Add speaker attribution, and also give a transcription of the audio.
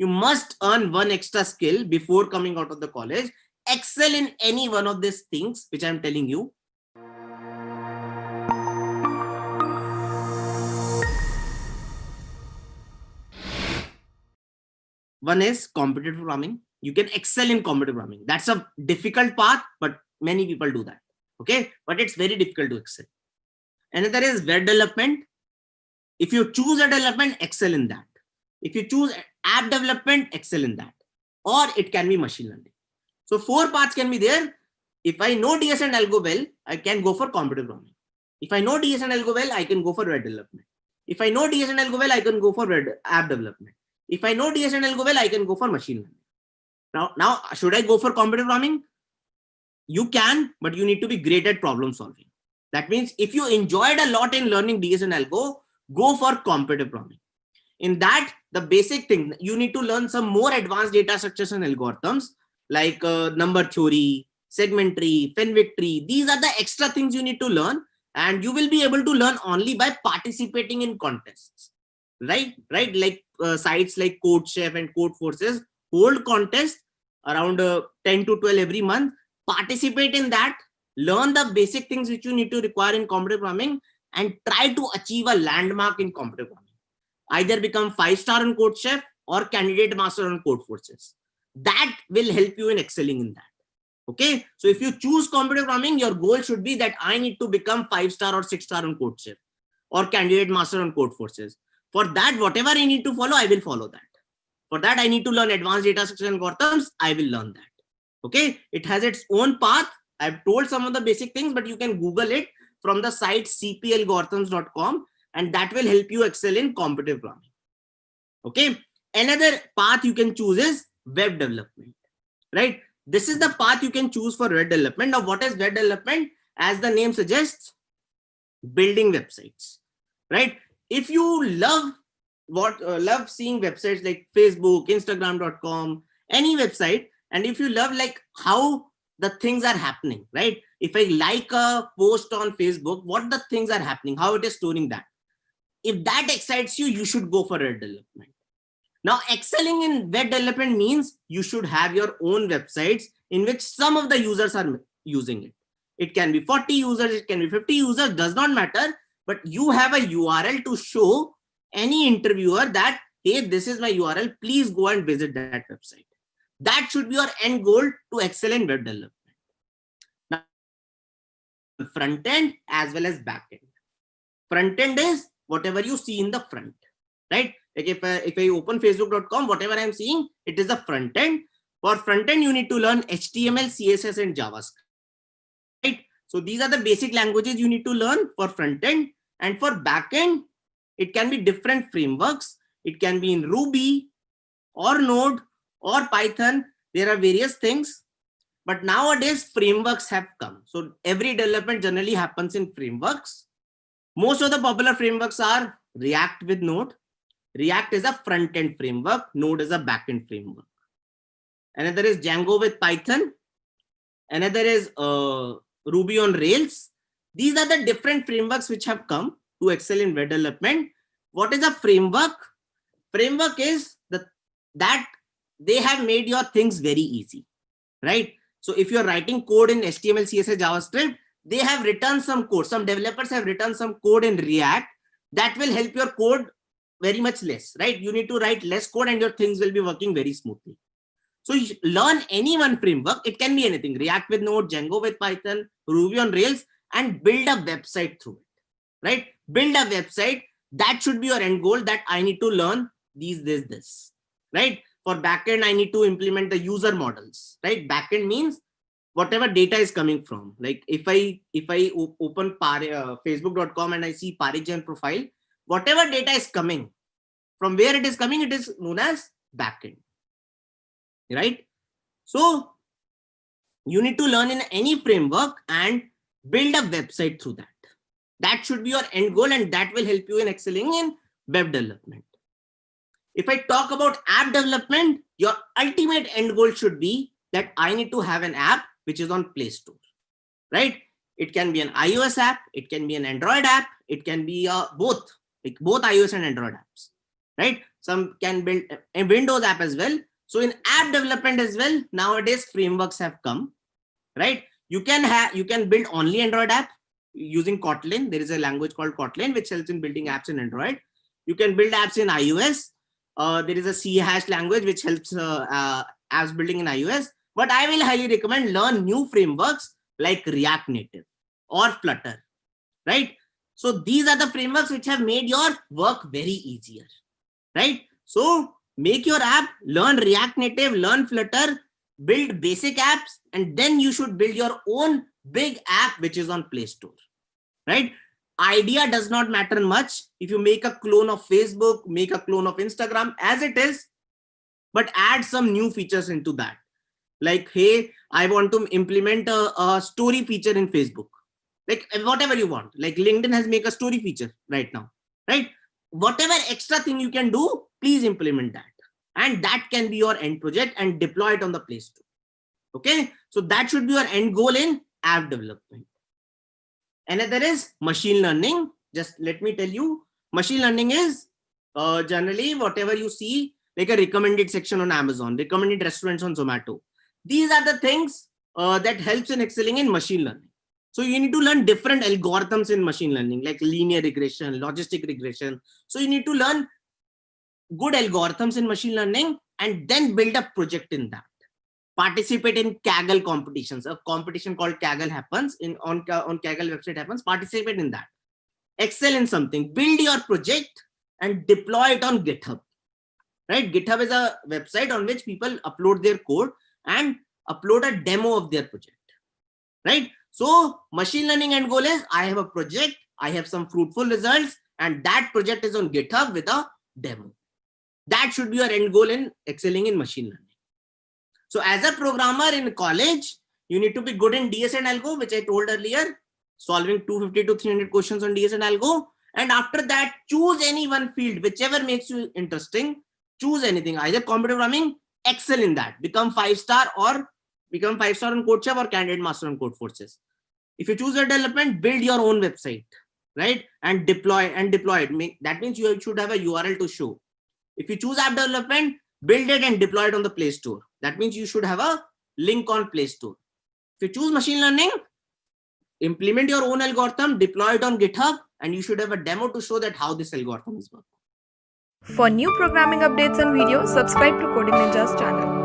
Speaker 1: You must earn one extra skill before coming out of the college. Excel in any one of these things which I'm telling you. One is competitive programming. You can excel in competitive programming. That's a difficult path, but many people do that. Okay, but it's very difficult to excel. Another is web development. If you choose a development, excel in that. If you choose app development, excel in that. Or it can be machine learning. So 4 paths can be there. If I know DS and algo well, I can go for competitive programming. If I know DS and algo well, I can go for web development. If I know DS and algo well, I can go for app development. If I know DS and algo well, I can go for machine learning. Now, should I go for competitive programming? You can, but you need to be great at problem solving. That means if you enjoyed a lot in learning DS and algo, go for competitive programming. In that, the basic thing, you need to learn some more advanced data structures and algorithms like number theory, segment tree, Fenwick tree. These are the extra things you need to learn, and you will be able to learn only by participating in contests. Right? Like sites like CodeChef and Codeforces hold contests around 10 to 12 every month. Participate in that, learn the basic things which you need to require in competitive programming, and try to achieve a landmark in competitive programming. Either become 5-star on CodeChef or candidate master on Codeforces. That will help you in excelling in that. Okay, so if you choose competitive programming, your goal should be that I need to become 5-star or 6-star on CodeChef or candidate master on Codeforces. For that, whatever I need to follow, I will follow that. For that, I need to learn advanced data structure algorithms. I will learn that. Okay, it has its own path. I've told some of the basic things, but you can Google it from the site cpalgorithms.com, and that will help you excel in competitive programming. Okay, another path you can choose is web development. Right, this is the path you can choose for web development. Now, what is web development? As the name suggests, building websites. Right, if you love love seeing websites like Facebook, Instagram.com, any website, and if you love like how the things are happening, right? If I like a post on Facebook, what the things are happening, how it is storing that. If that excites you, you should go for web development. Now, excelling in web development means you should have your own websites in which some of the users are using it. It can be 40 users, it can be 50 users, does not matter, but you have a URL to show any interviewer that, hey, this is my URL, please go and visit that website. That should be your end goal to excel in web development. Now, front end as well as back end. Front end is whatever you see in the front, right? Like if I open facebook.com, whatever I'm seeing, it is the front end. For front end, you need to learn HTML, CSS, and JavaScript, right? So these are the basic languages you need to learn for front end. And for back end, it can be different frameworks. It can be in Ruby or Node or Python. There are various things, but nowadays frameworks have come. So every development generally happens in frameworks. Most of the popular frameworks are React with Node. React is a front-end framework. Node is a back-end framework. Another is Django with Python. Another is Ruby on Rails. These are the different frameworks which have come to excel in web development. What is a framework? Framework is that they have made your things very easy, right? So if you're writing code in HTML, CSS, JavaScript, they have written some code. Some developers have written some code in React that will help your code very much less, right? You need to write less code and your things will be working very smoothly. So you learn any one framework. It can be anything, React with Node, Django with Python, Ruby on Rails, and build a website through it, right? Build a website. That should be your end goal, that I need to learn this, right? For backend, I need to implement the user models, right? Backend means whatever data is coming from. Like if I open facebook.com and I see Parijjan profile, whatever data is coming, from where it is coming, it is known as backend, right? So you need to learn in any framework and build a website through that. That should be your end goal, and that will help you in excelling in web development. If I talk about app development, your ultimate end goal should be that I need to have an app which is on Play Store, right? It can be an iOS app, it can be an Android app, it can be both iOS and Android apps, right? some can build a Windows app as well. So in app development as well, nowadays frameworks have come, right? You can build only Android app using Kotlin. There is a language called Kotlin which helps in building apps in Android. You can build apps in iOS. There is a C# language which helps apps building in iOS. But I will highly recommend learn new frameworks like React Native or Flutter, right? So these are the frameworks which have made your work very easier, right? So make your app, learn React Native, learn Flutter, build basic apps, and then you should build your own big app which is on Play Store, right? Idea does not matter much. If you make a clone of Facebook, make a clone of Instagram as it is, but add some new features into that. Like, hey, I want to implement a story feature in Facebook. Like whatever you want. Like LinkedIn has made a story feature right now, right? Whatever extra thing you can do, please implement that. And that can be your end project and deploy it on the Play Store. Okay, so that should be your end goal in app development. Another is machine learning. Just let me tell you, machine learning is generally whatever you see, like a recommended section on Amazon, recommended restaurants on Zomato. These are the things that helps in excelling in machine learning. So you need to learn different algorithms in machine learning, like linear regression, logistic regression. So you need to learn good algorithms in machine learning and then build a project in that. Participate in Kaggle competitions. A competition called Kaggle happens on Kaggle website happens. Participate in that. Excel in something. Build your project and deploy it on GitHub. Right? GitHub is a website on which people upload their code and upload a demo of their project. Right? So machine learning end goal is I have a project, I have some fruitful results, and that project is on GitHub with a demo. That should be your end goal in excelling in machine learning. So as a programmer in college, you need to be good in DS and Algo, which I told earlier, solving 250 to 300 questions on DS and Algo. And after that, choose any one field, whichever makes you interesting. Choose anything, either computer programming, excel in that, become 5-star or become 5-star on CodeChef or candidate master on Codeforces. If you choose a development, build your own website, right? And deploy it. That means you should have a URL to show. If you choose app development, build it and deploy it on the Play Store. That means you should have a link on Play Store. If you choose machine learning, implement your own algorithm, deploy it on GitHub, and you should have a demo to show that how this algorithm is working.
Speaker 2: For new programming updates and videos, subscribe to Coding Ninjas channel.